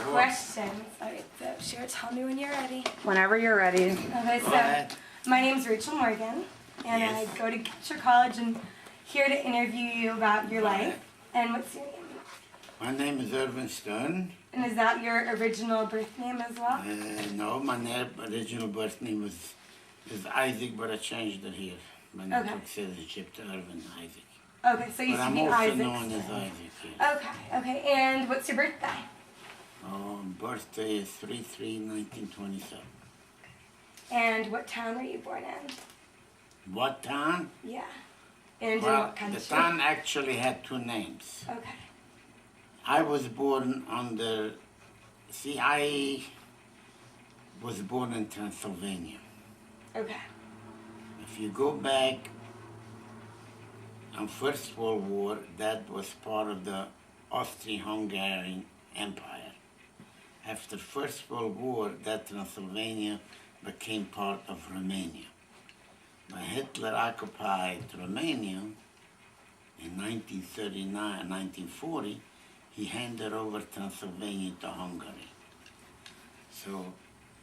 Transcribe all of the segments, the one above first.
questions. All right, so Shira, tell me when you're ready. Whenever you're ready. Okay, so my name's Rachel Morgan, and I go to Goucher College and here to interview you about your life. And what's your name? My name is Irvin Stern. And is that your original birth name as well? No, my original birth name is Isaac, but I changed it here. When I took citizenship to Irvin Isaac. Okay, so you used to be Isaac. But I'm also known as Isaac, yes. Okay. And what's your birthday? Birthday is 3/3/1927. And what town were you born in? What town? Yeah. And well, in what country? The town actually had two names. Okay. I was born I was born in Transylvania. Okay. If you go back on First World War, that was part of the Austrian-Hungarian Empire. After First World War, that Transylvania became part of Romania. When Hitler occupied Romania in 1939, 1940, he handed over Transylvania to Hungary. So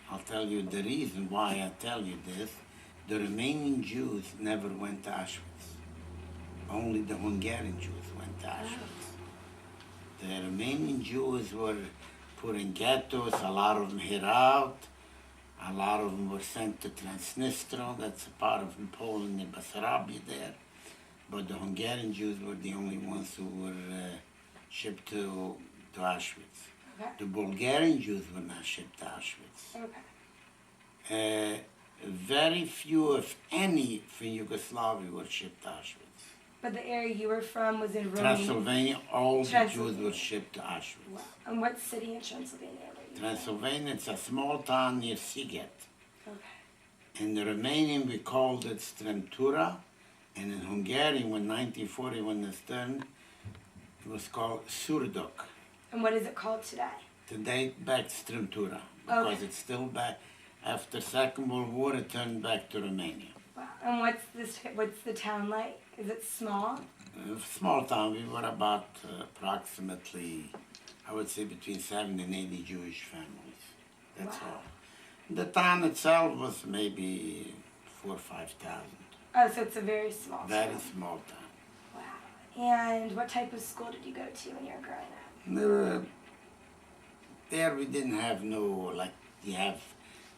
I'll tell you the reason why I tell you this. The Romanian Jews never went to Auschwitz. Only the Hungarian Jews went to Auschwitz. The Romanian Jews were put in ghettos, a lot of them hid out, a lot of them were sent to Transnistria, that's a part of Poland and Bessarabia there. But the Hungarian Jews were the only ones who were shipped to Auschwitz. Okay. The Bulgarian Jews were not shipped to Auschwitz. Okay. Very few, if any, from Yugoslavia were shipped to Auschwitz. But the area you were from was in Romania? Transylvania, all the Jews were shipped to Auschwitz. Wow. And what city in Transylvania were you Transylvania, it's a small town near Siget. Okay. In the Romanian, we called it Strâmtura, and in Hungarian, when 1940, when it turned, it was called Surdok. And what is it called today? Today, back to Strâmtura, because it's still back. After Second World War, it turned back to Romania. Wow. And what's the town like? Is it small? Small town. We were about approximately, I would say, between 70 and 80 Jewish families. That's all. The town itself was maybe 4,000 or 5,000. Oh, so it's a very small town. Very small town. Wow. And what type of school did you go to when you were growing up? There we didn't have no, like you have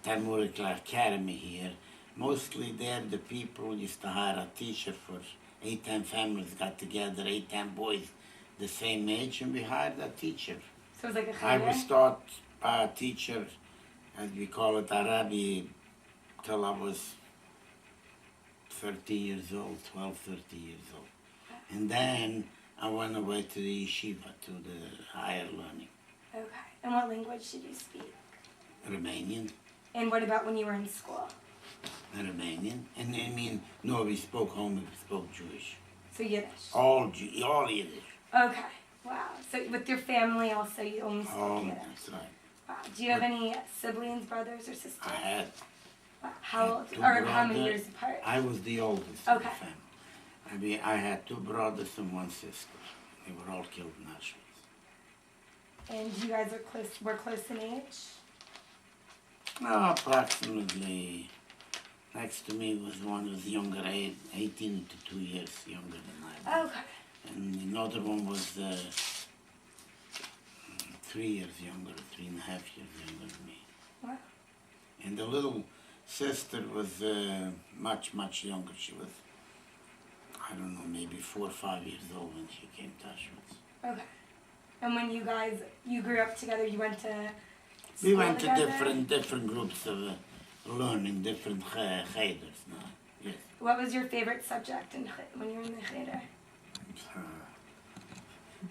Talmudic Academy here. Mostly there the people used to hire a teacher for 8-10 families got together, 8-10 boys the same age, and we hired a teacher. So it was like a I was taught by a teacher, as we call it, Arabi, till I was 30 years old, 12, 30 years old. And then I went away to the yeshiva, to the higher learning. Okay. And what language did you speak? Romanian. And what about when you were in school? Romanian. And I mean, no, we spoke home, we spoke Jewish. So Yiddish? All Yiddish. Okay. Wow. So with your family also, you only speak Yiddish? That's right. Wow. Do you have any siblings, brothers, or sisters? I had. Wow. How old? Or how many years apart? I was the oldest of the family. I mean, I had 2 brothers and 1 sister. They were all killed in Auschwitz. And you guys were close in age? No, approximately. Next to me was one who was younger, 18 to 2 years younger than I was. Okay. And another one was 3 years younger, 3.5 years younger than me. Wow. And the little sister was much, much younger. She was, I don't know, maybe 4 or 5 years old when she came to Auschwitz. Okay. And when you grew up together, you went to school We went together? to different groups of learning, different cheders. No? Yes. What was your favorite subject when you were in the cheder?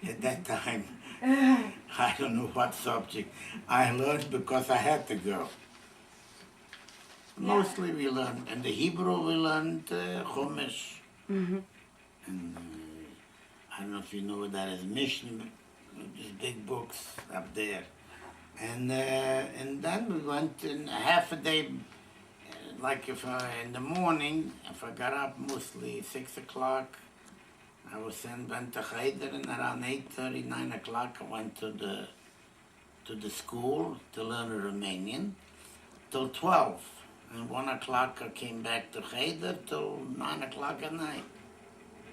At that time, I don't know what subject. I learned because I had to go. Mostly we learned, in the Hebrew we learned Chumash. And I don't know if you know what that is, Mishnah, these big books up there. And then we went in half a day, like if in the morning, if I got up mostly 6 o'clock, I went to Cheder, and around 8:30, 9 o'clock I went to the to the school to learn Romanian till 12. And 1 o'clock I came back to Cheder till 9 o'clock at night.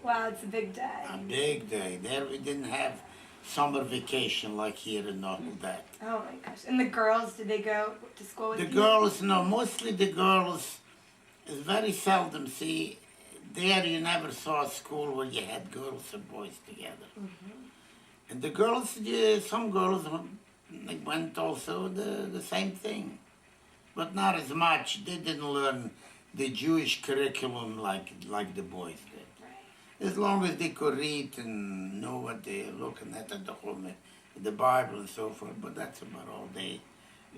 Wow, it's a big day. A big day. There we didn't have summer vacation like here and all that. Oh my gosh. And the girls, did they go to school with The you? girls, no, mostly the girls, is very seldom. See, there you never saw a school where you had girls and boys together. And the girls, some girls went also the same thing. But not as much. They didn't learn the Jewish curriculum like the boys did. As long as they could read and know what they're looking at the home, the Bible and so forth, but that's about all.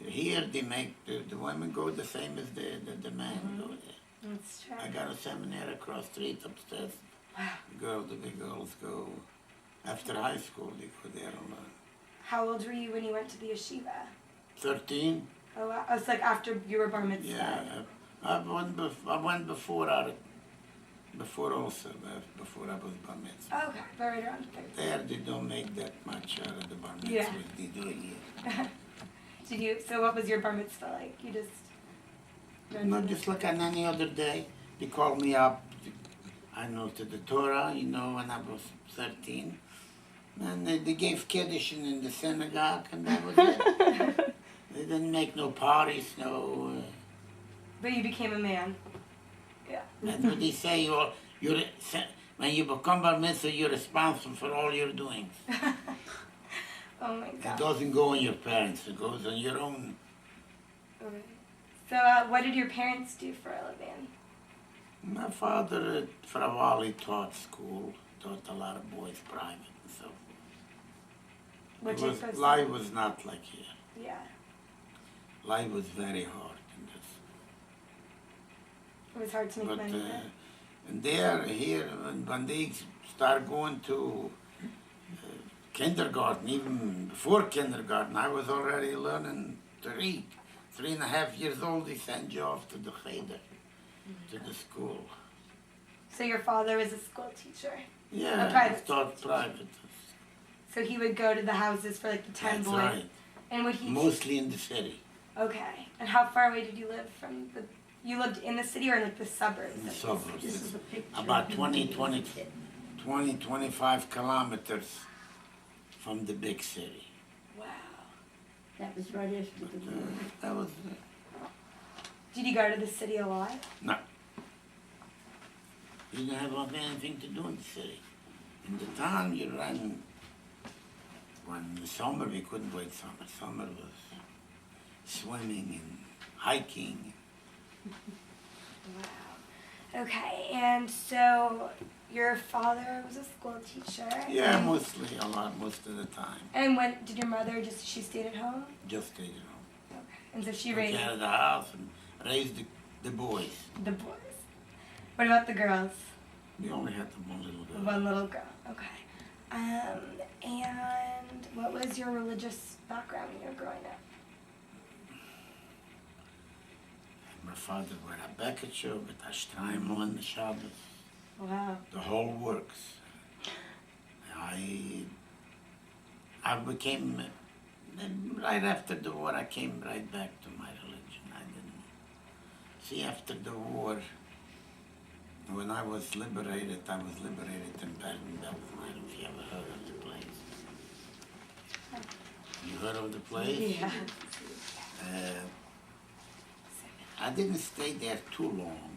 Here they make the women go the same as the men go there. That's true. I got a seminary across the street upstairs. Wow. The girls go after high school. They go there and learn. How old were you when you went to the yeshiva? 13. Oh, wow. It's like after you were bar mitzvah. Yeah, I went before before I was bar mitzvah. Okay, but right around 13. There they don't make that much out of the bar mitzvah. Yeah. They do it here. So what was your bar mitzvah like? You just... Not just like on any other day. They called me up, I know, to the Torah, when I was 13. And they gave Kiddush in the synagogue, and that was it. They didn't make no parties, no... But you became a man. Yeah. That's what they say. When you become bar mitzvah, you're responsible for all your doings. Oh my It God. doesn't go on your parents, it goes on your own. Okay. So what did your parents do for a living? My father, for a while, he taught school, taught a lot of boys private and so forth. Life was not like here. Yeah. Life was very hard in this. It was hard to make But money there. and there, here, when they start going to kindergarten, even before kindergarten, I was already learning to read. 3.5 years old, they sent you off to the Cheder, to the school. So your father was a school teacher? Yeah, A private I taught private. So he would go to the houses for like the 10 That's boys? right. And would he... Mostly in the city. Okay. And how far away did you live from the... You lived in the city or in like the suburbs? In the Like, suburbs. This is a picture. About 25 kilometers from the big city. Wow. That was right after the war. That was, Did you go to the city a lot? no. You didn't have anything to do in the city. In the town, you ran, when the summer, we couldn't wait summer. Summer was swimming and hiking. Wow. Okay, and so your father was a school teacher. Yeah, and, most of the time. And when did your mother she stayed at home? Just stayed at home. Okay. And so she Took raised care of the house and raised the boys. the boys. What about the girls? We only had the one little girl. One little girl. Okay. And what was your religious background when you were growing up? My father wore a Becketshow with a Streimel and the Shabbos. Wow. The whole works. I became, right after the war, I came right back to my religion. I didn't see after the war. When I was liberated in Baltimore-area. I don't know if you ever heard of the place. You heard of the place? Yeah. I didn't stay there too long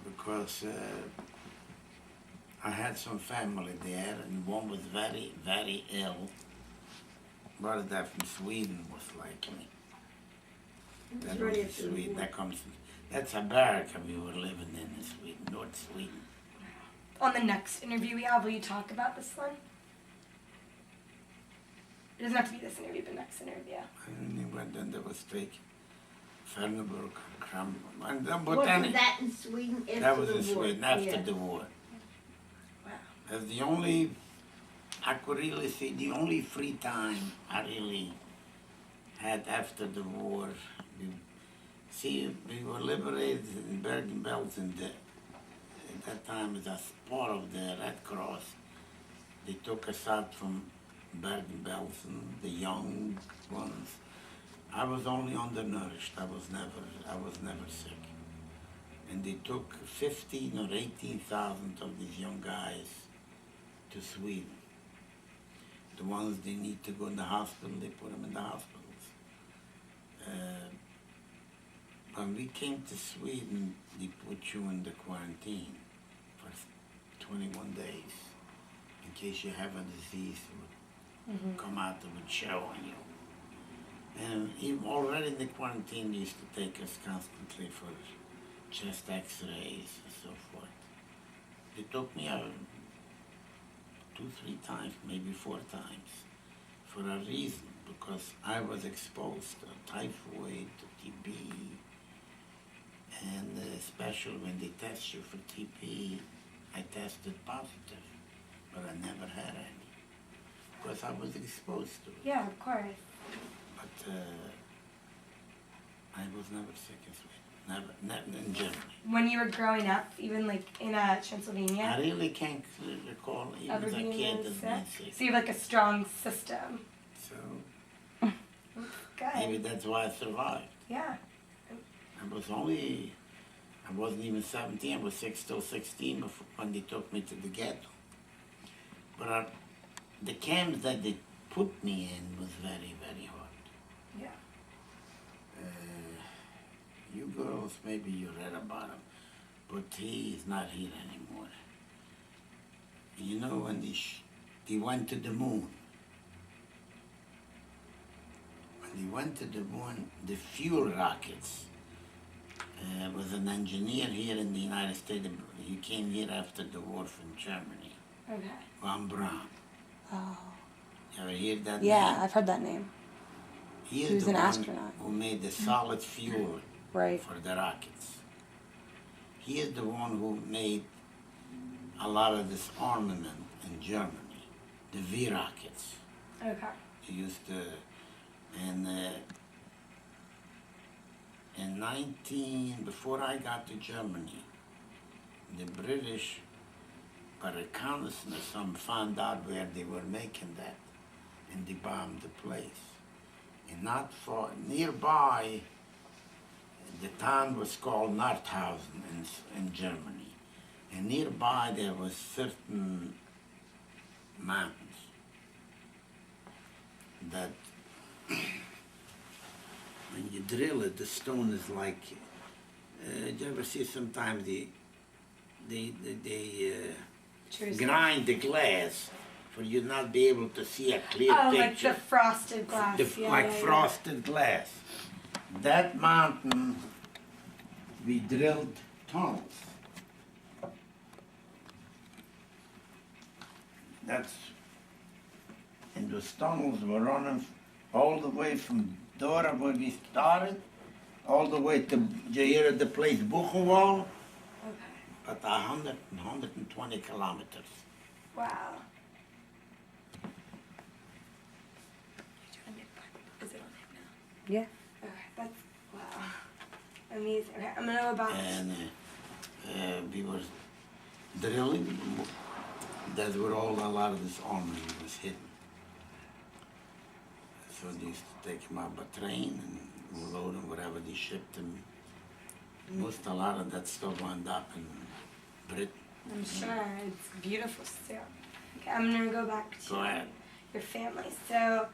because I had some family there and one was very, very ill. Brought that from Sweden, most likely. That was in Sweden. That's a barrack we were living in Sweden, North Sweden. On the next interview we have, will you talk about this one? It doesn't have to be this interview, but next interview. And he went and there was taken. Fernberg, Kram, and Wasn't that in Sweden after the war? that was in Sweden after Yeah. the war. Wow. That's the only, I could really see the only free time I really had after the war. We were liberated in Bergen-Belsen at that time as a part of the Red Cross. They took us out from Bergen-Belsen, the young ones. I was only undernourished. I was never sick. And they took 15 or 18,000 of these young guys to Sweden. The ones they need to go in the hospital, they put them in the hospitals. When we came to Sweden, they put you in the quarantine for 21 days in case you have a disease that would come out that would show on you. And even already in the quarantine, they used to take us constantly for chest x-rays and so forth. They took me out 2, 3 times, maybe 4 times, for a reason, because I was exposed to typhoid, to TB, and especially when they test you for TB, I tested positive, but I never had any, because I was exposed to it. Yeah, of course. But I was never sick in Sweden, never in Germany. When you were growing up, even like in Transylvania, I really can't recall, even ever as a being kid, really as being sick? sick. So you have like a strong system. So Good. maybe that's why I survived. Yeah. I wasn't even 17, I was still 16 before, when they took me to the ghetto. But the camps that they put me in was very, very hard. Yeah. You girls, maybe you read about him, but he is not here anymore. You know, when they went to the moon, the fuel rockets, was an engineer here in the United States. He came here after the war from Germany, Okay. Von Braun. Oh. You ever hear that Yeah, name? I've heard that name. He is He was the an one astronaut. who made the solid fuel Right. for the rockets. He is the one who made a lot of this armament in Germany, the V rockets. Okay. He used to, and before I got to Germany, the British, by reconnaissance, some found out where they were making that, and they bombed the place. And not far, nearby, the town was called Nordhausen in Germany. And nearby there was certain mountains that when you drill it, the stone is like, do you ever see sometimes they Jersey. grind the glass for you not be able to see a clear Oh, like picture? the frosted glass. Like frosted glass. That mountain, we drilled tunnels. And those tunnels were running all the way from Dora, where we started, all the way to, you hear the place Buchenwald, Okay. at 120 kilometers. Wow. Is it on him now? Yeah. Okay, that's, wow. Amazing. Okay, I'm gonna go back. And we were drilling. That's where a lot of this armory was hidden. So they used to take him out by train and load him wherever they shipped him. A lot of that stuff wound up in Britain. I'm sure it's beautiful still. Okay, I'm gonna go back to Go ahead. your family. So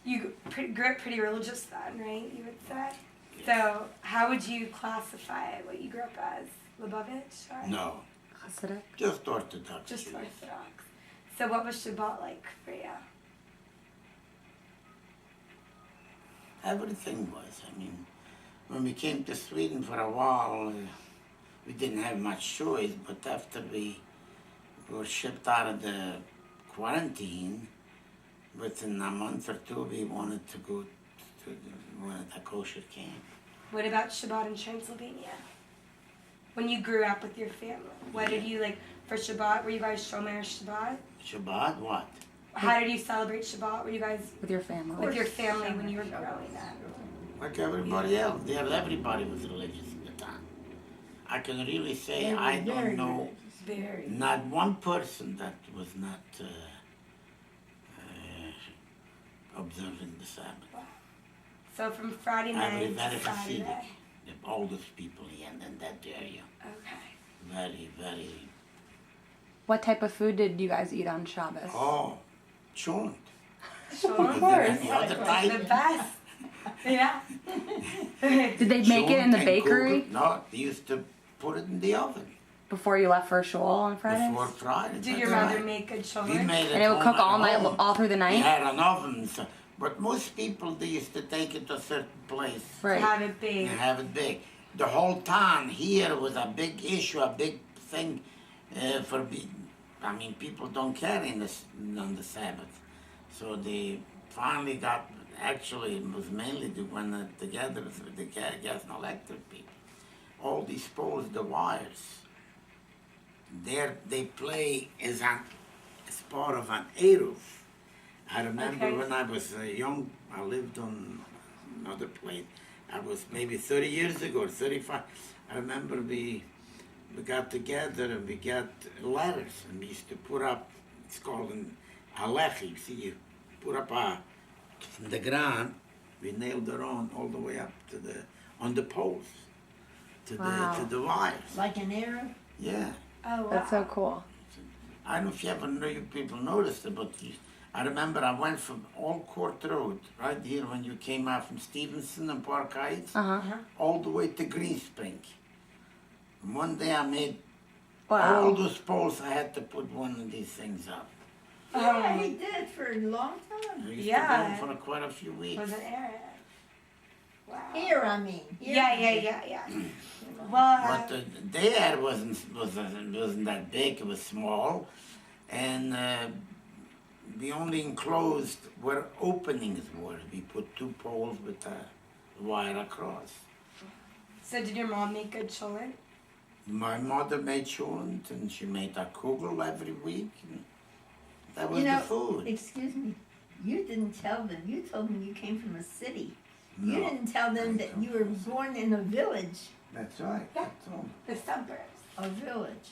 you grew up pretty religious then, right? You would say. Yes. So how would you classify what you grew up as? Lubavitch? Or No, Hasidic? just Orthodox. just Jews. Orthodox. So what was Shabbat like for you? Everything was. I mean, when we came to Sweden for a while, we didn't have much choice, but after we were shipped out of the quarantine, within a month or two, we wanted to go to the kosher camp. What about Shabbat in Transylvania? When you grew up with your family, what did you like for Shabbat? Were you guys Shomer Shabbat? Shabbat, what? How did you celebrate Shabbat? Were you guys With your family? with your family when you were growing up? Like everybody else. Everybody was religious at the time. I can really say They were I very don't know Very. not one person that was not observing the Sabbath. So from Friday night Very to Hasidic. Saturday. The oldest people here in that area. Okay. Very, very. What type of food did you guys eat on Shabbos? Oh, chunt. Sure. Is there any other The type? best. Yeah. Did they make it in the Chunt and bakery kugel? No, they used to put it in the oven before you left for shul on Fridays? before Friday. Did your that's mother right. make good We children? made And it would home cook at all night, home. all through the We night? had an oven, so, but most people, they used to take it to a certain place Right. Have it and big. have it big. The whole town here was a big issue, a big thing I mean, people don't carry on the Sabbath. So they finally got, actually it was mainly the one together with the gas and electric people. All these poles, the wires, they play as part of an Eruv. I remember Okay. when I was young, I lived on another place. I was maybe 30 years ago, or 35. I remember we got together and we got ladders and we used to put up, it's called an alechi. You see, you put up from the ground, we nailed it on all the way up to on the poles, Wow. to the wires. Like an arrow? Yeah. Oh, wow. That's so cool. I don't know if you people noticed it, but I remember I went from Old Court Road, right here when you came out from Stevenson and Park Heights, Uh-huh. all the way to Green Spring. And one day I made all Wow. those poles, I had to put one of these things up. Yeah, he did for a long time. I used Yeah. to go for quite a few weeks. Was it Aaron? Wow. Here, I mean. Here. Yeah. Well, But there wasn't that big, it was small. And the only enclosed where openings were. We put two poles with a wire across. so did your mom make good children? My mother made schunt and she made a kugel every week. And that was You know, the food. Excuse me, you didn't tell them, you told them you came from a city. You No, didn't tell them that you were born in a village, that's right. Yeah. I told them. The suburbs. a village.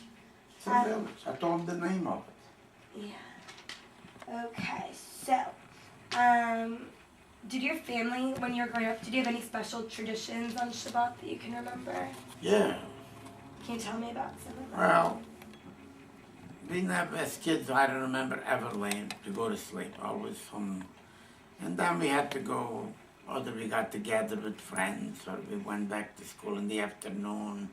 It's a village. I told them the name of it. Yeah. Okay, so, did your family, when you were growing up, did you have any special traditions on Shabbat that you can remember? Yeah. Can you tell me about some of them? Well, we never, as kids, I don't remember ever laying to go to sleep. Always home. And then we had to go, either we got together with friends or we went back to school in the afternoon.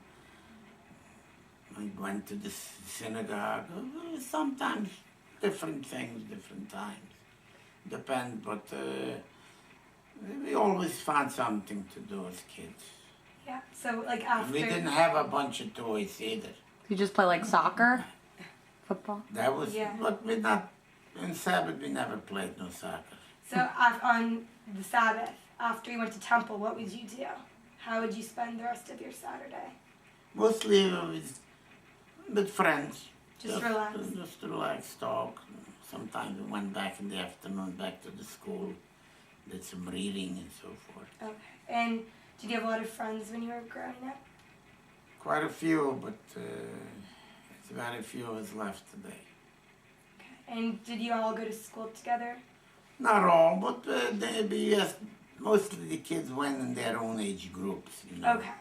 We went to the synagogue. Sometimes different things, different times. Depends, but we always found something to do as kids. Yeah, so like after. We didn't have a bunch of toys either. You just play like soccer? Football? That was, Yeah. but we not, in Sabbath we never played no soccer. So on the Sabbath, after you went to temple, what would you do? How would you spend the rest of your Saturday? Mostly with friends. Just relax. Just relax, talk. Sometimes we went back in the afternoon, back to the school, did some reading and so forth. Okay. And did you have a lot of friends when you were growing up? Quite a few, but it's very few of us left today. Okay. And did you all go to school together? Not all, but yes, mostly the kids went in their own age groups, you know. Okay.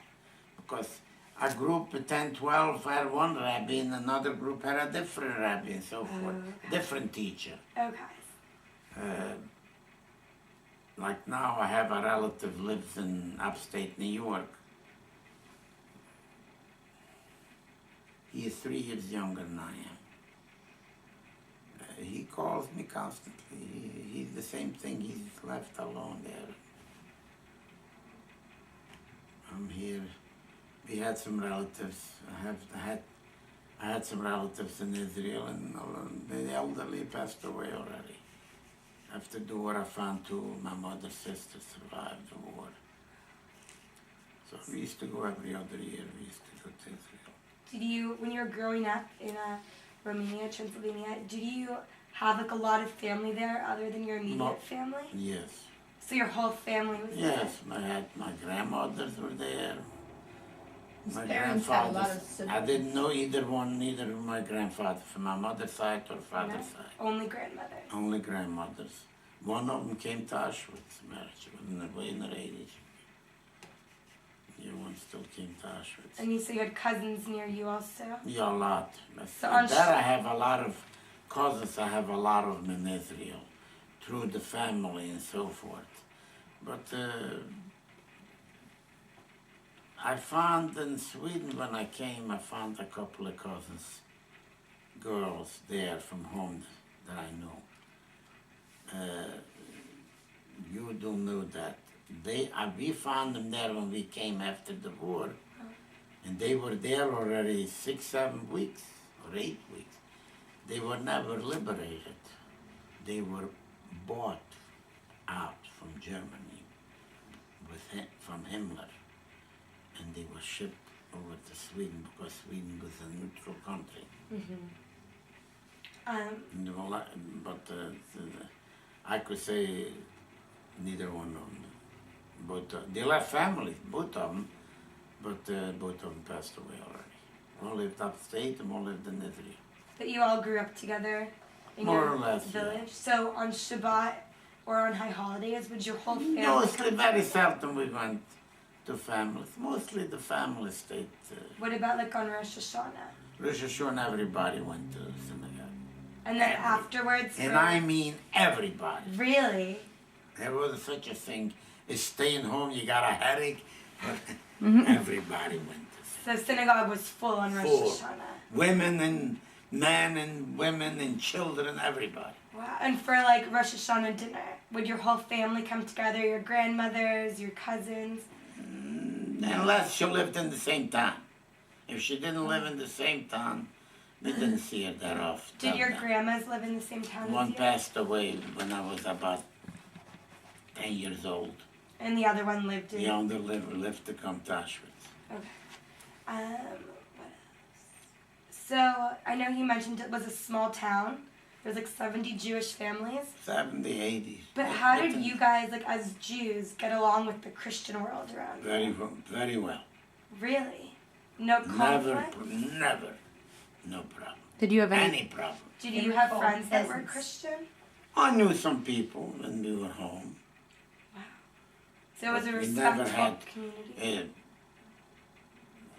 Because a group of 10, 12 had one rabbi and another group had a different rabbi and so forth. okay. Different teacher. Okay. Like now I have a relative lives in upstate New York. He is 3 years younger than I am. He calls me constantly. He's the same thing. He's left alone there. I'm here. We had some relatives. I had some relatives in Israel, and the elderly passed away already. After the war, I found two of my mother's sisters survived the war. So we used to go every other year. We used to go to Israel. Did you, when you were growing up in Romania, Transylvania, did you have like a lot of family there other than your immediate No. family? Yes. So your whole family was Yes, my grandmothers were there. His My parents had a lot of grandfathers. I siblings. didn't know neither of my grandfathers from my mother's side or father's there? side. Only grandmother. Only grandmothers. One of them came to Auschwitz, marriage, way in the 80s. The other one still came to Auschwitz. And you say you had cousins near you also? Yeah, a lot. So on There I have a lot of cousins, I have a lot of them in Israel, through the family and so forth. But I found in Sweden when I came, I found a couple of cousins, girls there from home that I know. You don't know that. We found them there when we came after the war, and they were there already 6, 7 weeks or 8 weeks. They were never liberated. They were bought out from Germany from Himmler, and they were shipped over to Sweden because Sweden was a neutral country. But I could say neither one of them. But they left families, both of them, but both of them passed away already. One lived upstate and one lived in Israel. But you all grew up together in More your or less, village? yeah. So on Shabbat or on high holidays, would your whole family Mostly, come? very seldom we went to families. Mostly the family stayed. What about like on Rosh Hashanah? Rosh Hashanah, everybody went to synagogue. And then afterwards? And for- I mean everybody. Really? There wasn't such a thing as staying home, you got a headache. Everybody went to So synagogue was full on Rosh Full. Hashanah. women and men and women and children, everybody. Wow. And for like Rosh Hashanah dinner, would your whole family come together? Your grandmothers, your cousins? Unless she lived in the same town. If she didn't live in the same town, we didn't see her that often. Did your grandmas live in the same town One as you? passed away when I was about 10 years old. And the other one lived in? The younger lived to come to Auschwitz. Okay. What else? So I know you mentioned it was a small town. There's like 70 Jewish families. 70, 80s. But how did you guys, like as Jews, get along with the Christian world around you? Very well. Really? No conflict? Never. No problem. Did you have Any problem. Did you have All friends that were peasants. Christian? I knew some people when we were home. So it was a We never respectful had, community?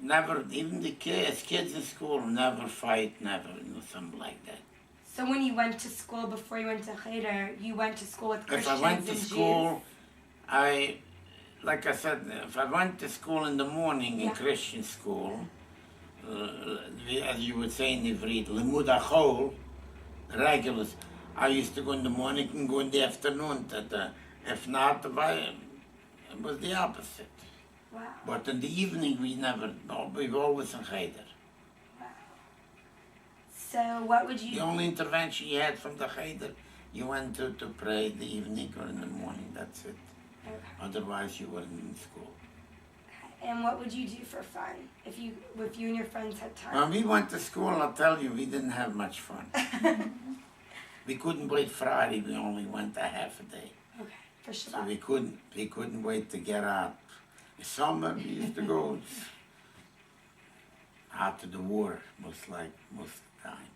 never, even the kids in school, never fight, never, something like that. So when you went to school before you went to Cheder, you went to school with If Christians I went to and school, like I said, if I went to school in the morning, in Yeah. Christian school, as you would say in Ivrit, limud achol, regulars, I used to go in the morning and go in the afternoon. If not, it was the opposite. Jews? Wow. But in the evening, we were always in Cheder. So what would you The only intervention you had from the Cheder, you went to pray in the evening or in the morning, that's it. Okay. Otherwise, you weren't in school. And what would you do for fun if you and your friends had time? When we went to school, I'll tell you, we didn't have much fun. We couldn't wait Friday, we only went a half a day. Okay, for So Shabbat. we couldn't wait to get out. In summer, we used to go out to the water, most of the time.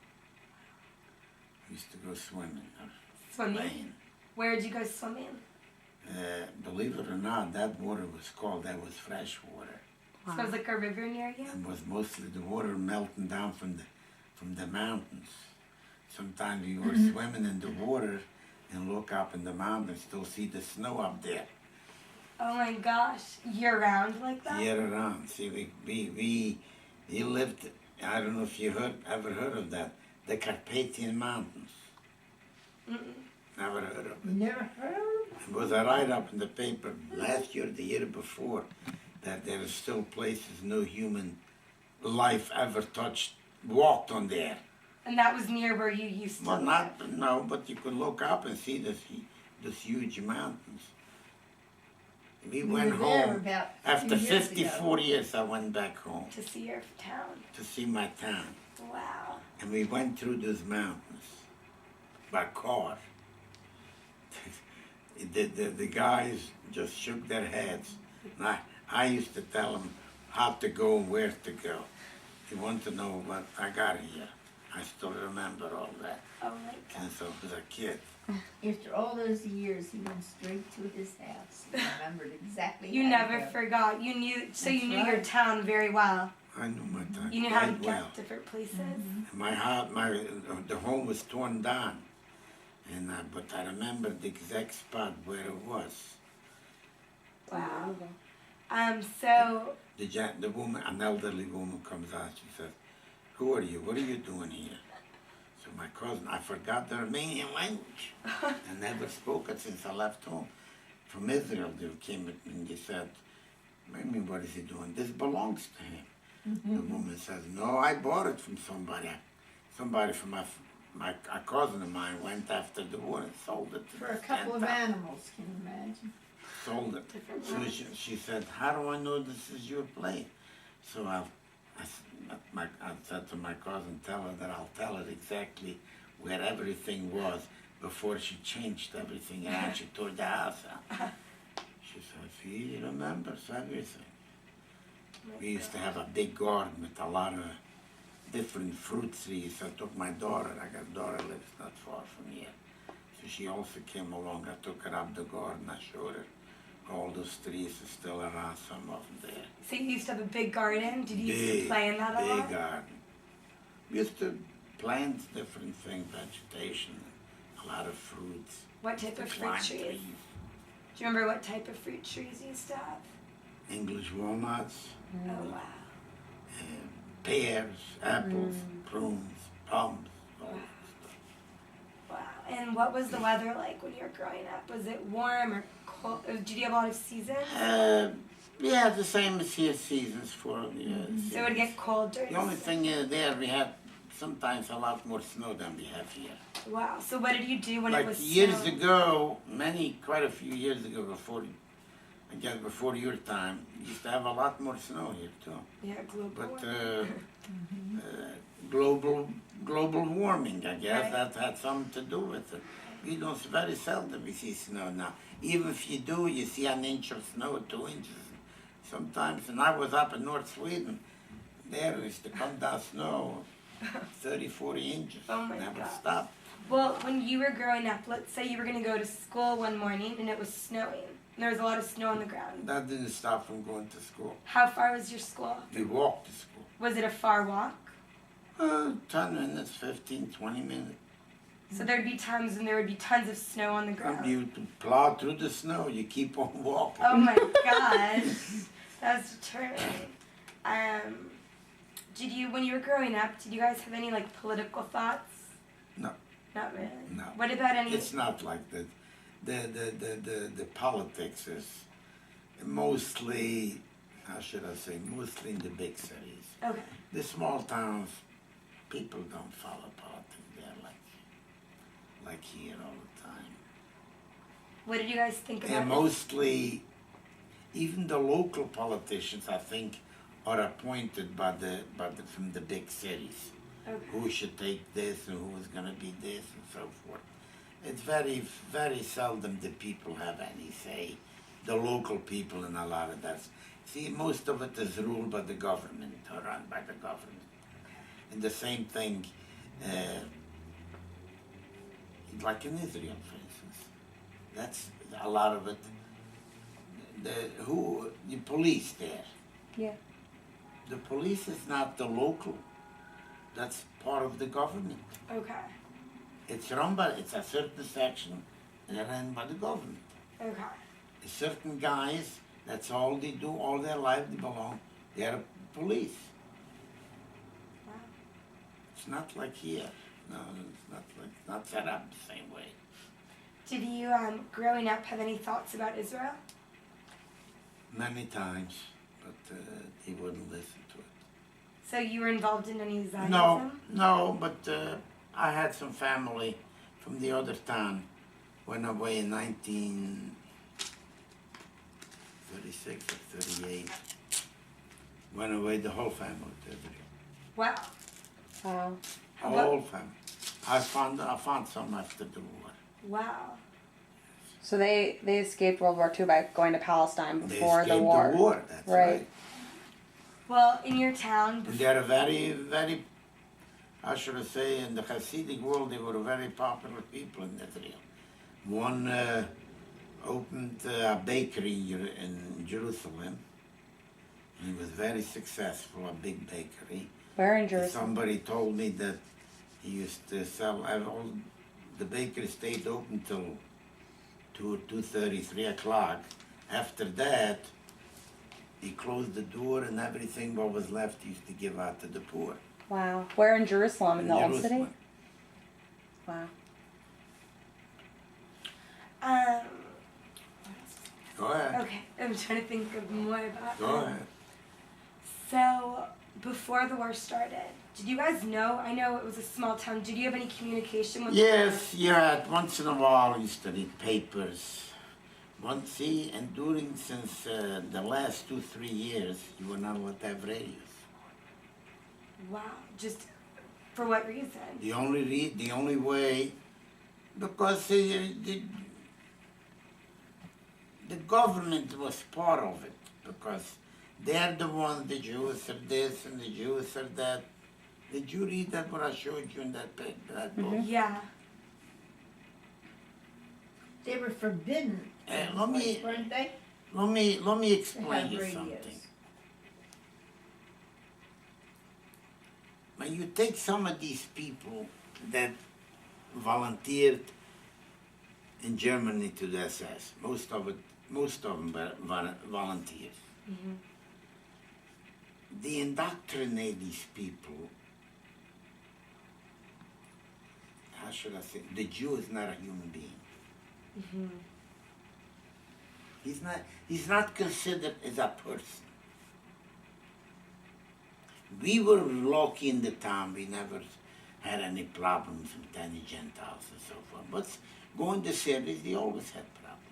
We used to go swimming or Swimming? playing. Where did you go swimming? Believe it or not, that water was fresh water. So it was like a river near you? It was mostly the water melting down from the mountains. Sometimes we were swimming in the water and look up in the mountains, still see the snow up there. Oh my gosh, year round like that? Year around. See, we lived, I don't know if you ever heard of that, the Carpathian Mountains. Never heard of it. You never heard of It was a write-up in the paper last year, the year before, that there are still places no human life ever walked on there. And that was near where you used to live? No, but you could look up and see this huge mountains. We them? went We were there home. about After 2 years 54 ago. years, I went back home To see your town. to see my town. Wow. And we went through those mountains by car. The guys just shook their heads. And I used to tell them how to go and where to go. They want to know what I got here. I still remember all that Oh my God. since I was a kid. After all those years, he went straight to his house. He remembered exactly You how to never go. forgot. You knew, so That's you knew your right. town very well. I knew my time You knew how to quite get well. different places. My house, the home was torn down, and but I remember the exact spot where it was. Wow. So The woman, an elderly woman, comes out. She says, "Who are you? What are you doing here?" So my cousin, I forgot the Romanian language. I never spoke it since I left home. From Israel, they came and they said, "I mean, what is he doing? This belongs to him." The woman says, "No, I bought it from somebody. Somebody from a cousin of mine went after the war and sold it to For a this couple of Gentile. animals, can you imagine? Sold it." Different So she said, "How do I know this is your place?" So I said to my cousin, "Tell her that I'll tell her exactly where everything was before she changed everything and she tore the house out." She said, "He remembers everything." We used to have a big garden with a lot of different fruit trees. I took my daughter, I got a daughter lives not far from here. So she also came along. I took her up the garden, I showed her all those trees are still around, some of them there. So you used to have a big garden? Did you used to play in that a lot? Big garden. We used to plant different things, vegetation, a lot of fruits. What type of fruit Lime trees? Do you remember what type of fruit trees you used to have? English walnuts, Oh wow. pears, apples, prunes, plums, all that stuff. Wow. And what was the weather like when you were growing up? Was it warm or cold? Did you have a lot of seasons? Yeah, the same as here, seasons for So it would get cold during The only the thing there, we had sometimes a lot more snow than we have here. Wow. So what did you do when it Like was years snowing? ago, quite a few years ago, before your time, we used to have a lot more snow here too. Yeah, global But warming. global warming, I guess, Right. that had something to do with it. We don't very seldom we see snow now. Even if you do, you see an inch of snow, 2 inches. Sometimes, and I was up in North Sweden, there used to come down snow, 30, 40 inches. Oh my Never God. stopped. Well, when you were growing up, let's say you were going to go to school one morning and it was snowing. And there was a lot of snow on the ground. That didn't stop from going to school. How far was your school? We walked to school. Was it a far walk? 10 minutes, 15, 20 minutes. So there'd be times when there would be tons of snow on the ground. You plow through the snow, you keep on walking. Oh my gosh, that's determined. Did you, when you were growing up, did you guys have any like political thoughts? No. Not really. No. What about any? It's not like that. The politics is mostly, how should I say, mostly in the big cities. Okay. The small towns, people don't follow politics there like here all the time. What did you guys think about And mostly, even the local politicians, I think, are appointed from the big cities. Okay. Who should take this and who is going to be this and so forth. It's very, very seldom the people have any say, the local people in a lot of that. See, most of it is ruled by the government or run by the government. And the same thing, like in Israel, for instance, that's a lot of it. The police there. Yeah. The police is not the local. That's part of the government. Okay. It's run by, it's a certain section, and they're run by the government. Okay. Certain guys, that's all they do, all their life they're police. Wow. It's not like here. No, it's not set up the same way. Did you, growing up, have any thoughts about Israel? Many times, but he wouldn't listen to it. So you were involved in any Zionism? No, but I had some family from the other town. Went away in 1936 or 38. Went away, the whole family to Israel. Wow. Wow. Whole family. I found some after the war. Wow. So they escaped World War II by going to Palestine They before escaped the war. the war, that's Right. right. Well, in your town, And they're very, very, how should I say, in the Hasidic world, they were very popular people in Israel. One opened a bakery in Jerusalem. He was very successful, a big bakery. Where in Jerusalem? Somebody told me that he used to sell, the bakery stayed open till 2:30, 3 o'clock. After that, he closed the door and everything what was left he used to give out to the poor. Wow. Where in Jerusalem? In the old city? Jerusalem. Wow. Go ahead. Okay, I'm trying to think of more about Go ahead. So, before the war started, did you guys know? I know it was a small town. Did you have any communication with Yes, yeah, once in a while we used to read papers. And since the last 2-3 years, you were not allowed to have radios. Wow, just for what reason? The only way, because the government was part of it, because they're the ones, the Jews are this and the Jews are that. Did you read that what I showed you in that book? Yeah. They were forbidden, weren't they? Let me To explain have you radios. something. When you take some of these people that volunteered in Germany to the SS, most of them were volunteers. Mm-hmm. They indoctrinate these people. How should I say? The Jew is not a human being. Mm-hmm. He's not considered as a person. We were lucky in the town. We never had any problems with any Gentiles and so forth. But going to cities, they always had problems.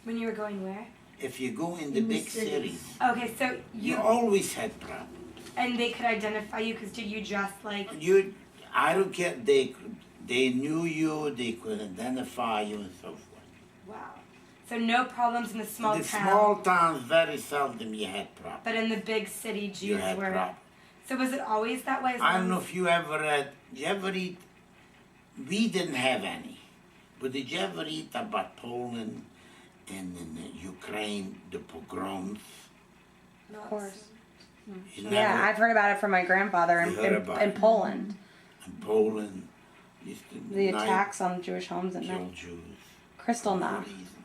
When you were going where? If you go in the In the big cities. cities, Okay, so you always had problems. and they could identify you because did you dress like? I don't care. They knew you. They could identify you and so forth. Wow. So no problems in the small In the town. small towns, very seldom you had problems. But in the big city, Jews You had were. problems. So was it always that way? As I don't long know as- if you ever had. Did you ever eat? We didn't have any, but did you ever eat about Poland and in Ukraine, the pogroms? Not Of course. You Yeah, never- I've heard about it from my grandfather You heard about in it. Poland. in Poland, used to The night attacks on Jewish homes at kill night. Jews. Crystal for no now. reason.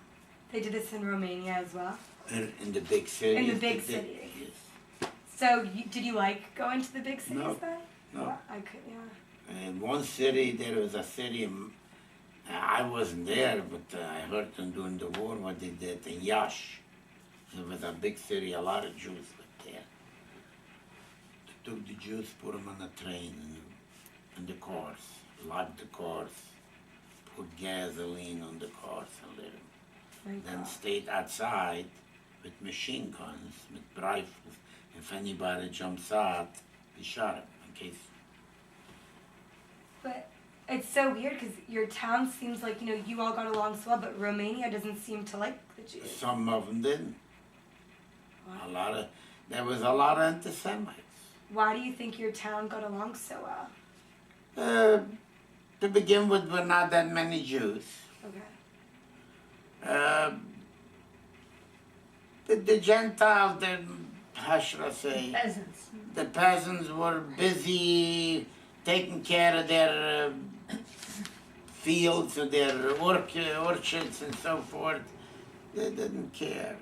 They did this in Romania as well. In the big cities. In the big they did, cities. Yes. So did you like going to the big cities No, then? no. Well, I could, yeah. In one city, there was a city, I wasn't there, but I heard them during the war what they did in Yash. It was a big city, a lot of Jews lived there. They took the Jews, put them on a train and the cars, locked the cars, put gasoline on the cars and lit them. My Then God. stayed outside with machine guns, with rifles. If anybody jumps out, they shot him in case. But it's so weird because your town seems like, you all got along so well, but Romania doesn't seem to like the Jews. Some of them didn't. Wow. There was a lot of anti-Semites. Why do you think your town got along so well? To begin with, were not that many Jews. Okay. The Gentiles, how should I say? Peasants. The peasants were busy taking care of their fields and their orchards and so forth. They didn't care.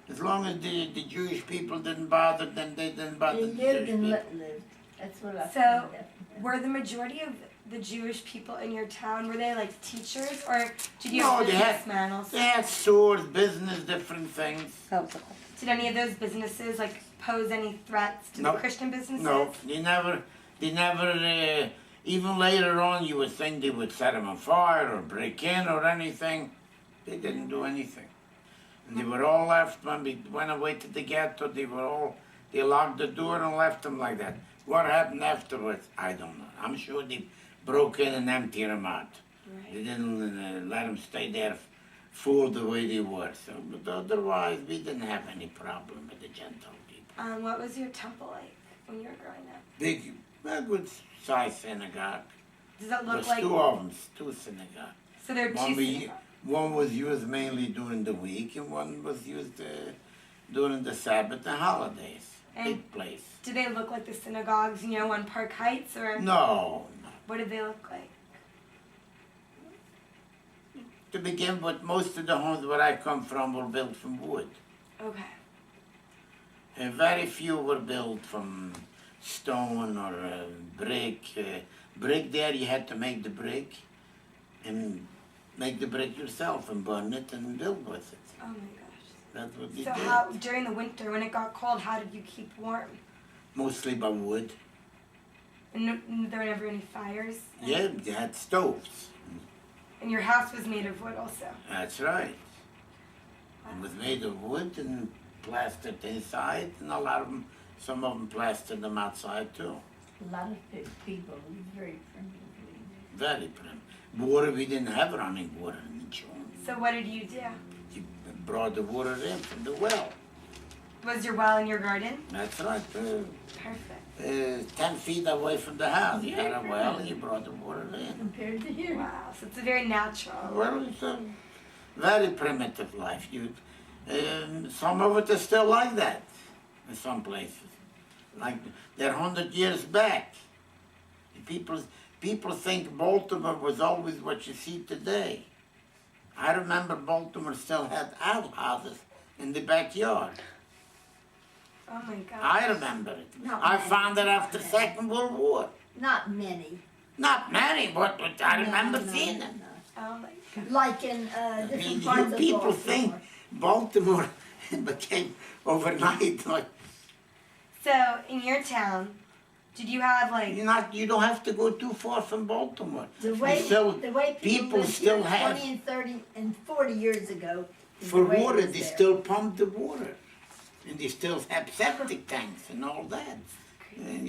As long as the Jewish people didn't bother, then they didn't bother They the lived Jewish and people. let live. That's what I So, found out. Were the majority of the Jewish people in your town, were they like teachers or did you No, have they had- businessmen also? They had stores, business, different things. That was cool. Did any of those businesses like pose any threats to No. the Christian businesses? No, they never, even later on you would think they would set them on fire or break in or anything. They didn't do anything. And they were all left when we went away to the ghetto, they locked the door and left them like that. What happened afterwards, I don't know. I'm sure they broke in and emptied them out. Right. They didn't let them stay there full the way they were. So, but otherwise, we didn't have any problem with the Gentile people. What was your temple like when you were growing up? Big, A good sized synagogue. Does it look There's like? two of them, two synagogues. So there are two synagogues. One was used mainly during the week, and one was used during the Sabbath and holidays. And Big place. do they look like the synagogues, on Park Heights, or No. what do they look like? To begin with, most of the homes where I come from were built from wood. Okay. And very few were built from stone or brick. Brick there, you had to make the brick and make the brick yourself and burn it and build with it. Oh my gosh. That's what you So did. how during the winter when it got cold, how did you keep warm? Mostly by wood. And there were never any fires? Yeah, they had stoves. And your house was made of wood also? That's right. It was made of wood and plastered inside, and a lot of them, some of them plastered them outside too. A lot of people live very primitively. Very prim. Water, we didn't have running water in the home. So what did you do? You brought the water in from the well. Was your well in your garden? That's right. Perfect. 10 feet away from the house, you had a well and you brought the water in. Compared to here. Wow, so it's a very natural. Well, it's a very primitive life. Some of it is still like that in some places. Like they're 100 years back. People think Baltimore was always what you see today. I remember Baltimore still had outhouses in the backyard. Oh my God. I remember it. Not I many. found it after Second World War. Not many. Not many, but I remember No, seeing them. no. Oh my God. Like in I different mean, parts you of people Baltimore. think Baltimore became overnight like So in your town, did you have like? you don't have to go too far from Baltimore. The way, still- the way people lived still here have- 20 and 30 and 40 years ago. is For the way it water, is they there. still pump the water. And they still have septic tanks and all that. And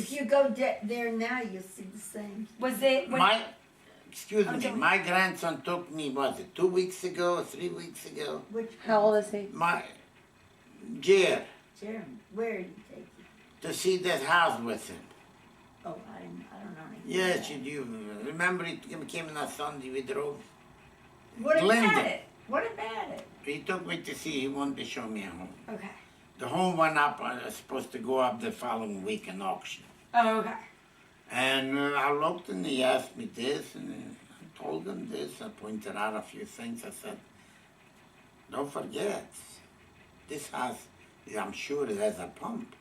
If you go there now, you'll see the same. Was it? When, excuse Oh, me, don't- my grandson took me, was it 2 weeks ago, 3 weeks ago? Which How old is he? My, Jer, Jeremy, where did he take you? to see that house with him. Oh, I don't know anything. Yes, about you it. do. Remember he came on a Sunday, we drove. What about Glendon. it? What about it? He took me to see, he wanted to show me a home. okay. The home went up, I was supposed to go up the following week in auction. Oh, okay. And I looked and he asked me this, and I told him this. I pointed out a few things. I said, don't forget, this house, I'm sure it has a pump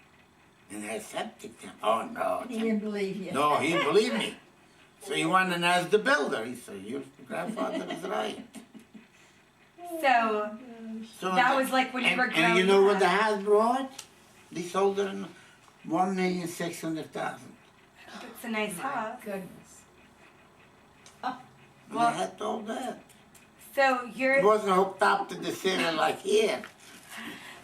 and has septic tank. Oh, no. He didn't believe you. No, he didn't believe me. So he went and asked the builder. He said, your grandfather is right. So So that was like when you were growing And you know what up. the house brought? They sold it in $1,600,000. It's a nice house. Goodness. And Well- I had all that. So It you're wasn't hooked up to the ceiling like here.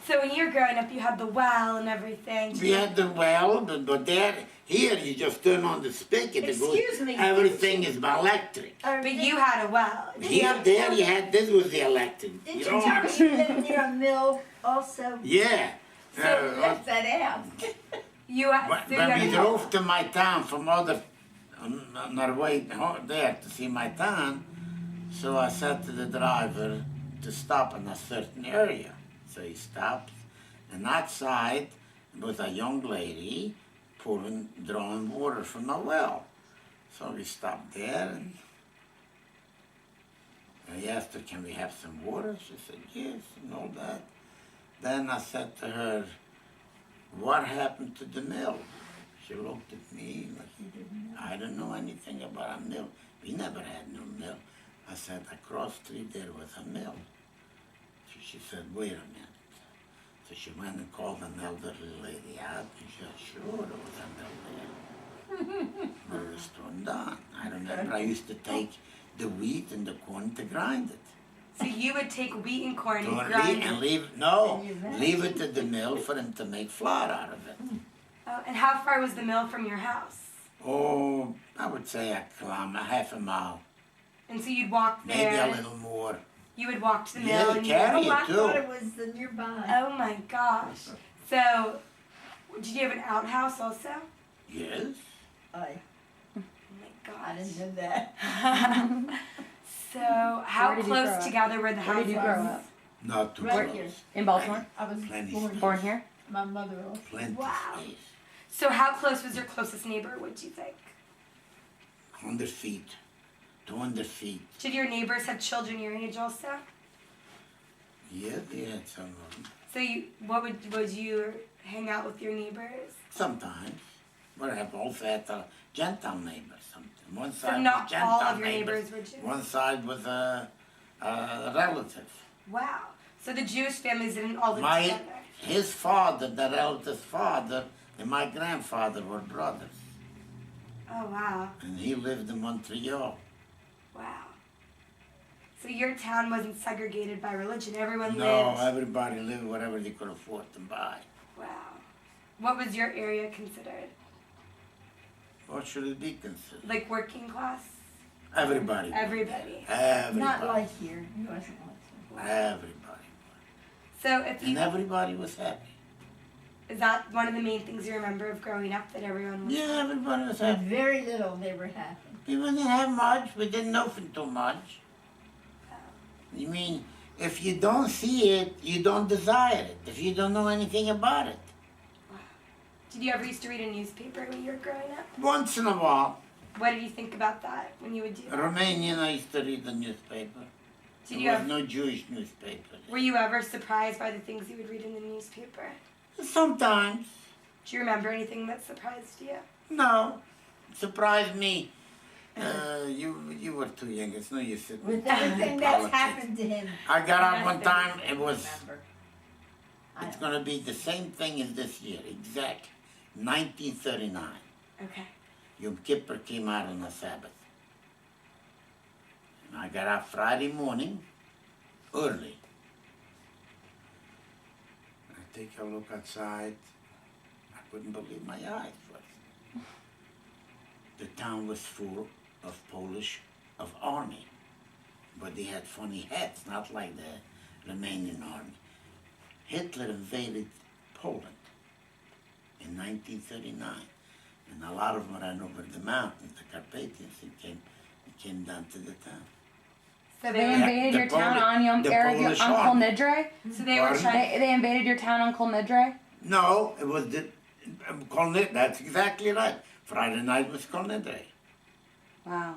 so when you were growing up, you had the well and everything. We had the well, but there, here you just turn on the spigot. It goes, Excuse me, everything is electric. But you had a well. Here, there, you had, this was the electric. Did You you know? tell me you lived near a mill also? Yeah. So you left that out. You had. When So you when had we a well. drove to my town from on our way there to see my town, so I said to the driver to stop in a certain area. So he stopped, and outside was a young lady drawing water from a well. So we stopped there, and I asked her, can we have some water? She said, yes, and all that. Then I said to her, what happened to the mill? She looked at me like, I don't know anything about a mill. We never had no mill. I said, across the street there was a mill. She said, wait a minute. So she went and called an elderly lady out, and she said, sure, there was a mill there. But it was torn down. I remember I used to take the wheat and the corn to grind it. So you would take wheat and corn and Don't grind leave, it. leave it at the mill for them to make flour out of it. Oh, and how far was the mill from your house? Oh, I would say a kilometer, half a mile, And so you'd walk maybe there. a little more. You would walk to the Yeah, mill and carry you Oh, it I too. thought it was the nearby. Oh my gosh. So, did you have an outhouse also? Yes. I Oh my I gosh. didn't know that. So, how Where did you grow close up? together were the Where houses? did you grow up? Not too Right close. here. In Baltimore? I was Plenty born, Born here? my mother also. Plenty Wow. space. So, how close was your closest neighbor, would you think? 100 feet, 200 feet. Did your neighbors have children your age also? Yeah, they had some of them. So, would you hang out with your neighbors? Sometimes. But I have also had Gentile neighbors. Something. One So, side not was Gentile all of your neighbors. neighbors, would you? One side was a relative. Wow. So, the Jewish families didn't all live together. His father, the relative's father, and my grandfather were brothers. Oh, wow. And he lived in Montreal. Wow. So, your town wasn't segregated by religion. Everyone No, lived. everybody lived whatever they could afford to buy. Wow. What was your area considered? What should it be considered? Like working class? Everybody. Everybody. Everybody. Not like here. It wasn't like here. Everybody. So if And you, everybody was happy. is that one of the main things you remember of growing up, that everyone was? Yeah, everybody was With happy. very little, they were happy. People didn't have much. We didn't know too much. You mean, if you don't see it, you don't desire it. If you don't know anything about it. Did you ever used to read a newspaper when you were growing up? Once in a while, What did you think about that when you would do that? Romanian, I used to read the newspaper. Did There you was ever, no Jewish newspaper. were you ever surprised by the things you would read in the newspaper? Sometimes. Do you remember anything that surprised you? No. Surprised me. You were too young. It's no use sitting With in everything that's politics. happened to him. I got up one time. It was. Remember. I It's don't- going to be the same thing as this year. Exact. 1939. Okay. Yom Kippur came out on a Sabbath. And I got up Friday morning, early. I take a look outside. I couldn't believe my eyes first. The town was full of Polish, of army. But they had funny hats, not like the Romanian army. Hitler invaded Poland in 1939. And a lot of them ran over the mountains, the Carpathians, and came down to the town. So They they were, invaded the your town Poli- on Yom the Polish on Kol army. Nidre? so they were Pardon? trying. They invaded your town on Kol Nidre? No, it was the Kolnit. That's exactly right. Friday night was Kolnidre. Wow.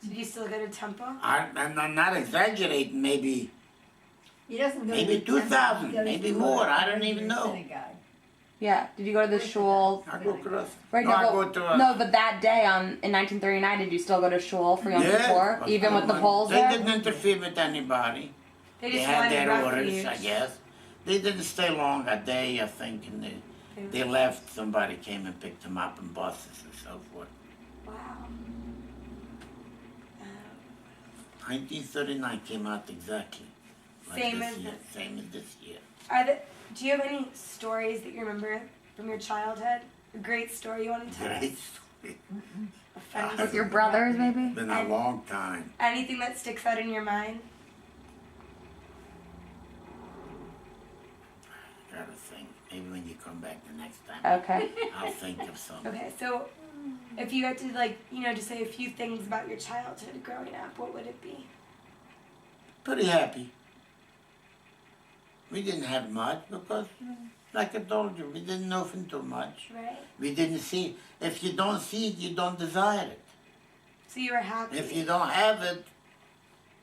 Did you still go to temple? I'm not exaggerating. Maybe He doesn't go Maybe to the temple, 2,000, he goes maybe to more, a I don't even regular know. synagogue. Yeah. Did you go to the shul? I go across. Right, no, I no, go but, to no, but that day in 1939, did you still go to shul for Yom Kippur? but Even with the no, Poles They there? didn't interfere with anybody. They They just had wanted their refuge. orders, I guess. They didn't stay long, a day, I think, and they left. Somebody came and picked them up in buses and so forth. Wow. 1939 came out exactly. Like Same this as year, this. same as this year. Do you have any stories that you remember from your childhood? A great story you want to tell Great. us? A funny With your brothers, maybe? Been a long time. Anything that sticks out in your mind? Gotta think. Maybe when you come back the next time, Okay. I'll think of something. Okay, so if you had to, just say a few things about your childhood growing up, what would it be? Pretty happy. We didn't have much because, like I told you, we didn't know too much. Right? We didn't see. If you don't see it, you don't desire it. So you were happy. If you don't have it,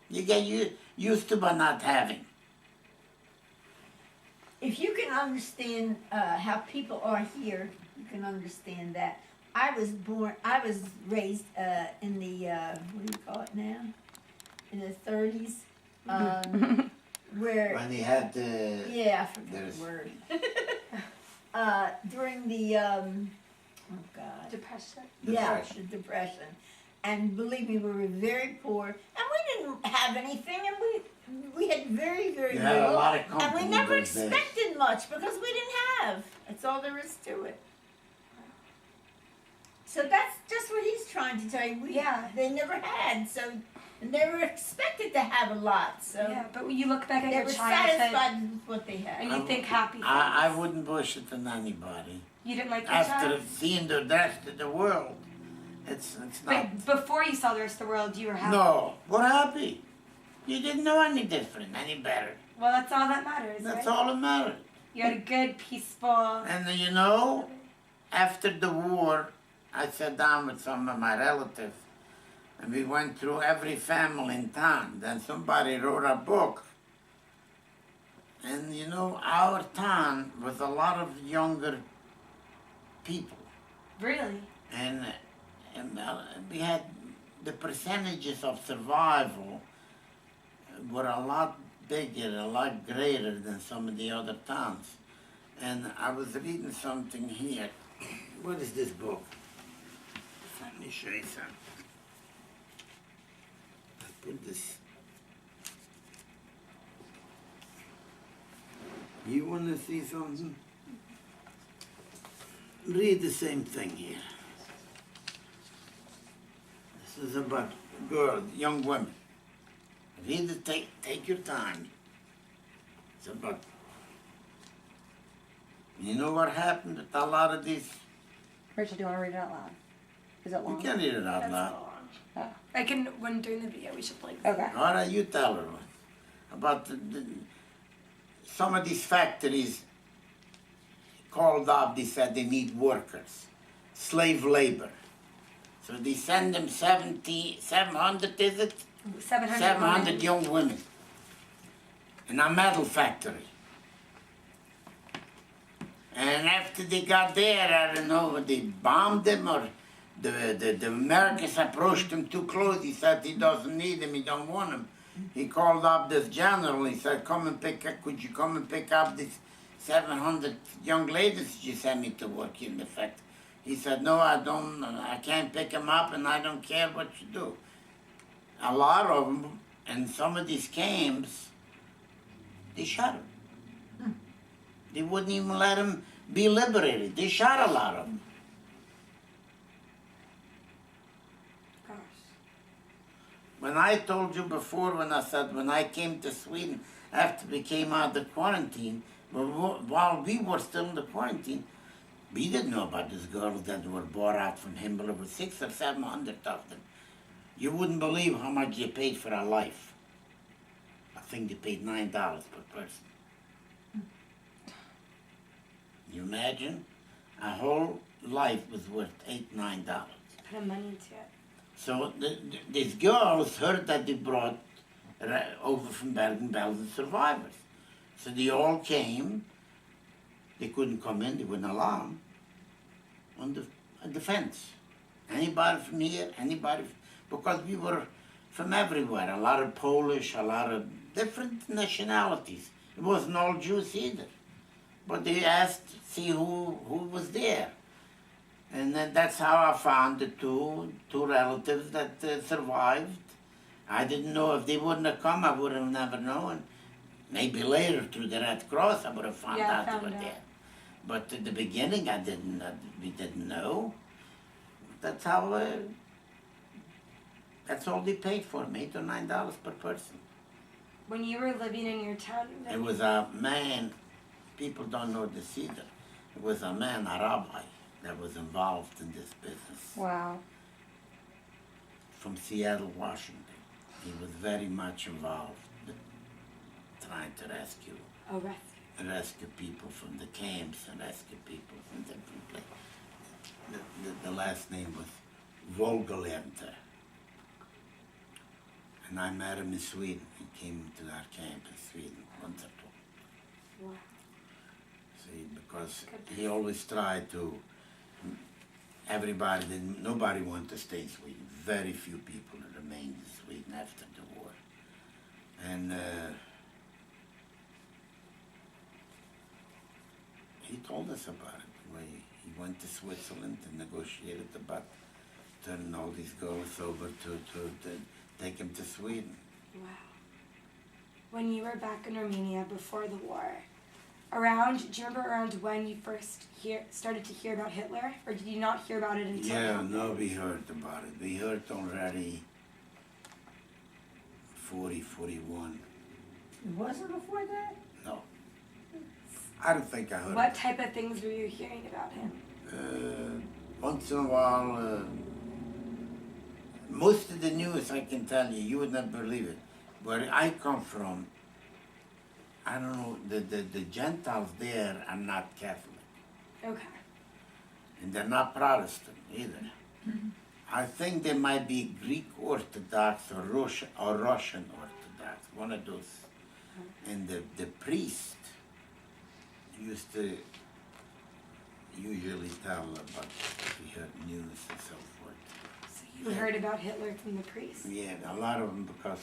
you get used to by not having. If you can understand how people are here, you can understand that. I was raised in the, what do you call it now? In the 30s, where, When they had the yeah, I forgot There's- the word. During the, oh God. Depression. Yeah, Depression. the Depression. And believe me, we were very poor, and we didn't have anything, and we had very, very You little. had a lot of And company we never those days. expected much because we didn't have. That's all there is to it. So that's just what he's trying to tell you. Yeah. They never had, so they never expected to have a lot. So Yeah, but when you look back at they your were childhood satisfied with what they and had. you think happy things. I wouldn't bullshit on anybody. You didn't like the After child? seeing the rest of the world, it's not. But before you saw the rest of the world, you were happy. No, we're happy. You didn't know any different, any better. Well, that's all that matters, That's right? all that mattered. You had a good, peaceful... And you know, after the war, I sat down with some of my relatives, and we went through every family in town. Then somebody wrote a book. And you know, our town was a lot of younger people. Really? And we had the percentages of survival were a lot bigger, a lot greater than some of the other towns. And I was reading something here. What is this book? Let me show you something. I put this. You want to see something? Read the same thing here. This is about girls, young women. Read it, take your time. It's about, you know what happened with a lot of these? Rachel, do you want to read it out loud? Is it You long? can read it out That's loud. so long. Oh. I can, when during the video, we should play. Okay. All right, you tell her about some of these factories called up, they said they need workers, slave labor. So they send them 700, is it? 700. 700 young women in a metal factory. And after they got there, I don't know, they bombed them or the Americans approached him too close. He said he doesn't need them, he don't want them. He called up this general, he said, could you come and pick up these 700 young ladies you sent me to work in the factory? He said, no, I can't pick them up and I don't care what you do. A lot of them, in some of these camps, they shot them. They wouldn't even let them be liberated. They shot a lot of them. Gosh. When I told you before, when I said, when I came to Sweden, after we came out of the quarantine, while we were still in the quarantine, we didn't know about these girls that were brought out from Himmler. There were 600 or 700 of them. You wouldn't believe how much they paid for a life. I think they paid $9 per person. You imagine? A whole life was worth $8, $9. Put money into it. So these girls heard that they brought over from Belgium survivors. So they all came. They couldn't come in, they wouldn't allow them. On the fence. Anybody from here, anybody, because we were from everywhere. A lot of Polish, a lot of different nationalities. It wasn't all Jews either. But they asked to see who was there. And then that's how I found the two relatives that survived. I didn't know if they wouldn't have come, I would have never known. Maybe later through the Red Cross I would have found out they were there. But at the beginning we didn't know. That's how, that's all they paid for them, $8 or $9 per person. When you were living in your town, It was a man, people don't know this either. It was a man, a rabbi, that was involved in this business. Wow. From Seattle, Washington. He was very much involved with trying to rescue people from the camps and rescue people from different places. The last name was Volgalenter. And I met him in Sweden. He came to our camp in Sweden once or twice. Wow. See, because he always tried to, nobody wanted to stay in Sweden. Very few people remained in Sweden after the war. And he told us about it. Where he went to Switzerland and negotiated about turning all these girls over to take them to Sweden. Wow. When you were back in Romania before the war, do you remember around when you first started to hear about Hitler? Or did you not hear about it until Yeah, now? no, we heard about it. We heard already 40, 41. It wasn't before that? No. I don't think I heard. What type of things were you hearing about him? Once in a while, most of the news I can tell you, you would not believe it. Where I come from, I don't know, the Gentiles there are not Catholic. Okay. And they're not Protestant either. I think they might be Greek Orthodox or Russian Orthodox, one of those. And the priest used to usually tell about if he heard news and so forth. So you heard about Hitler from the priest? Yeah, a lot of them because,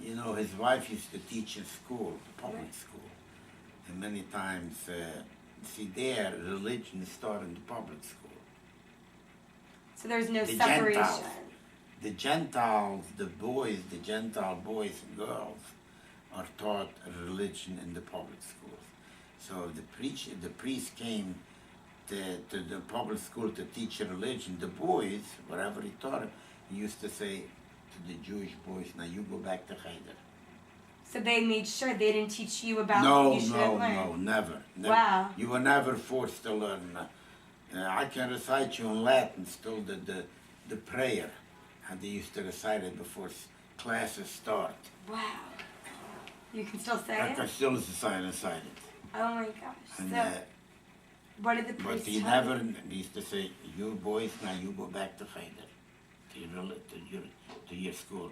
you know, his wife used to teach in school, public school. And many times, see, there, religion is taught in the public school. So there's no The separation. Gentiles, the Gentile boys and girls are taught religion in the public schools. So the priest came to the public school to teach religion. The boys, wherever he taught them, he used to say to the Jewish boys, now you go back to Cheder. So they made sure they didn't teach you about what you should have learned? No, never. Wow. You were never forced to learn. I can recite you in Latin still the prayer, and they used to recite it before classes start. Wow. You can still say I it? can still recite it. Oh my gosh. And, So what did the but priest he tell never you? he used to say, you boys, now you go back to Cheder, to your school.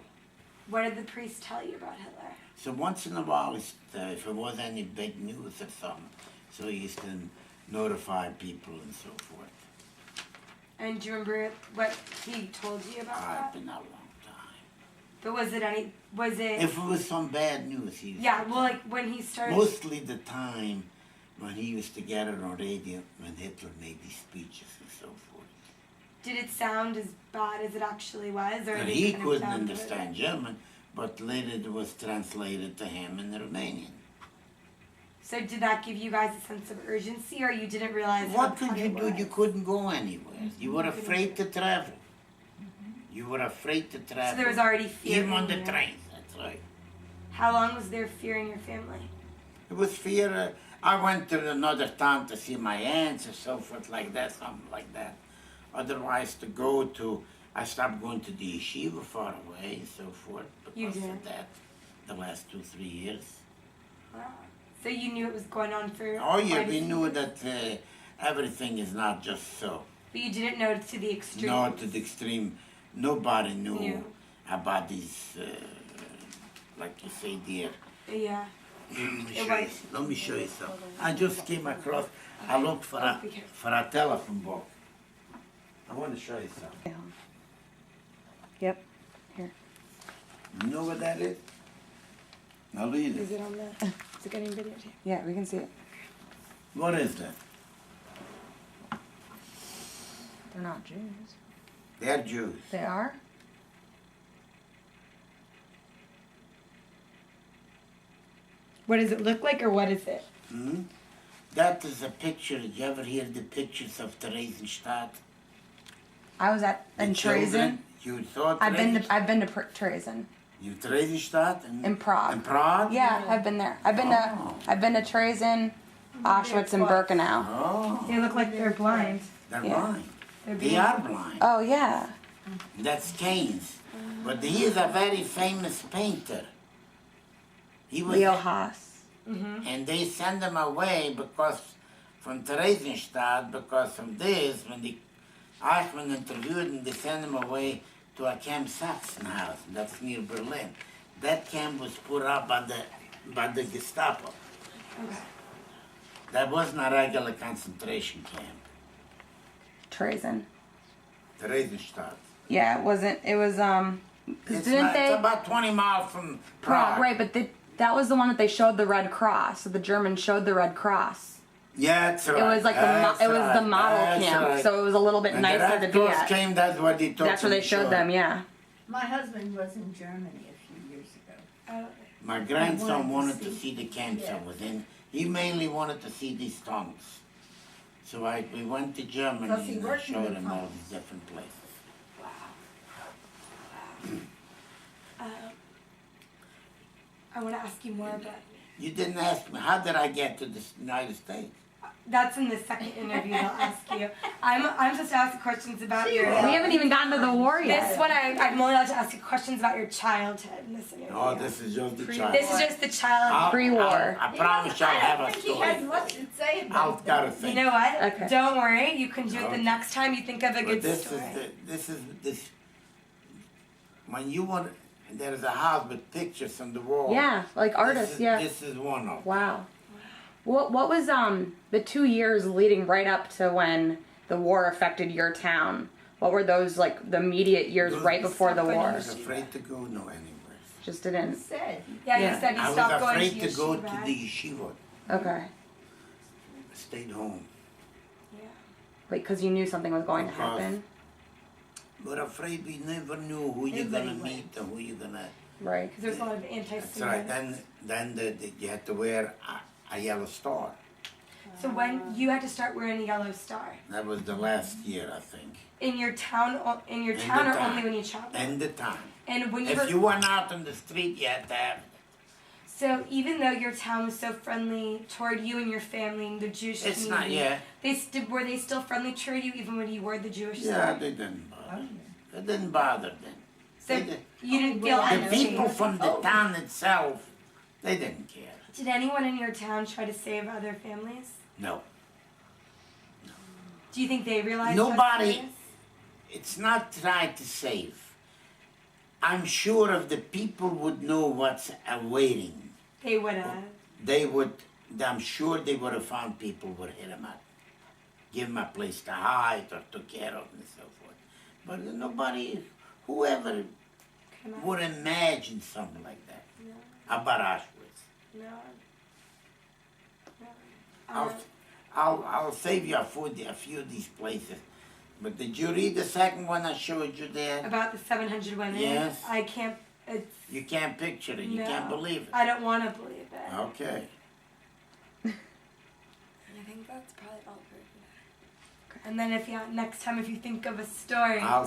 What did the priest tell you about Hitler? So once in a while, if there was any big news or something, so he used to notify people and so forth. And do you remember what he told you about I've that? been a long time. But was it If it was some bad news, he used yeah, to well tell. like when he started Mostly the time when he used to get it on radio when Hitler made these speeches and so forth. did it sound as bad as it actually was? Or And they he kind of couldn't downplayed understand it? German, but later it was translated to him in Romanian. So did that give you guys a sense of urgency, or you didn't realize how What could bad you it do? was? You couldn't go anywhere. You were afraid to travel. You were afraid to travel. So there was already fear Even on in the you. trains, that's right. How long was there fear in your family? It was fear. I went to another town to see my aunts or so forth like that, something like that. Otherwise, I stopped going to the yeshiva far away and so forth You because did? of that, the last 2-3 years. Wow. So you knew it was going on for Oh yeah, quite a we few knew years. that everything is not just so. But you didn't know to the extreme. No, to the extreme. Nobody knew Knew. about these, like you say, dear. Yeah. Let me show you something. I just came across, I looked for a telephone book. I want to show you something. Yep. Here. You know what that is? Now read Is it. it on the? Is it getting videotaped? Yeah, we can see it. What is that? They're not Jews. They're Jews. They are? What does it look like, or what is it? Hmm? That is a picture. Did you ever hear the pictures of Theresienstadt? I was in Treisen. You thought I've been to Treisen. You Theresienstadt? In Prague. In Prague? Yeah, I've been there. I've been to Treisen, Auschwitz, and Birkenau. Oh, They look like they're blind. they're Yeah. blind. They're They being- are blind. Oh yeah. That's Keynes. But he is a very famous painter. He was, Leo Haas. and they send him away because from Theresienstadt because of this. When the Eichmann interviewed him, they sent him away to a Camp Sachsenhausen. That's near Berlin. That camp was put up by the Gestapo. That wasn't a regular concentration camp. Treisen. Theresienstadt. Yeah, it wasn't. It was It's didn't about 20 miles from Prague, Prague. right? But that was the one that they showed the Red Cross. So the Germans showed the Red Cross. Yeah, that's right. It was like it was the model That's camp, right. so it was a little bit And nicer the to Red be Cross at. came, that's what they took That's where they showed them. Yeah. My husband was in Germany a few years ago. Oh, My grandson wanted wanted to to see the camps yeah. I was in. He mainly wanted to see these tunnels. So we went to Germany Because he and I worked in showed the him all tunnels. these different places. I want to ask you more, but You didn't ask me, how did I get to the United States? That's in the second interview they'll ask you. I'm supposed to ask you questions about your. We haven't even gotten to the war yet. This one, I'm only allowed to ask you questions about your childhood in this interview. Oh, this is just the child. This is just the child. Pre-war. I promise I'll have a I don't think he has story. much to say I'll about gotta that. think. You know what? Okay. Don't worry. You can do it the Okay. next time you think of a But good this story. is this. When you want, there is a house with pictures on the wall. Yeah, like artists, This is, yeah. This is one of them. Wow. What was the 2 years leading right up to when the war affected your town? What were those like the immediate years Those- right before the Stuff I war? was afraid to go no anywhere. Just He didn't. said. Yeah, Yeah. you said you I was stopped going afraid to to go yeshiva. to the yeshiva. Okay. I stayed home. Yeah. Wait, because you knew something was going to Because- happen, But afraid we never knew who you're Everybody gonna went. meet and who you're gonna. right? Because there's a lot of That's anti-Semitism. right. Then you had to wear a yellow star. So when you had to start wearing a yellow star That was the last year, I think. in your town, or town. only when you traveled? And the time. And when you If were, you went out on the street, you had to have. so even though your town was so friendly toward you and your family and the Jewish It's community, not. Yeah. were they still friendly toward you even when you wore the Jewish Yeah, star? they didn't bother. It didn't bother them. So They did. you didn't feel well, The know. people unsafe. from the town itself, they didn't care. Did anyone in your town try to save other families? No. Do you think they realized? Nobody- what's serious? It's not trying to save. I'm sure if the people would know what's awaiting, They would have. they would. I'm sure they would have found people would hit them up, give them a place to hide or took care of them and so forth. But nobody, whoever would imagine something like that No, about Auschwitz. no. I'll, I'll save you a few of these places. But did you read the second one I showed you there? About the 700 women. Yes. I can't. It's. You can't picture it. You can't No. believe it. I don't want to believe it. Okay. I think that's probably all for today. And then if you next time if you think of a story. I'll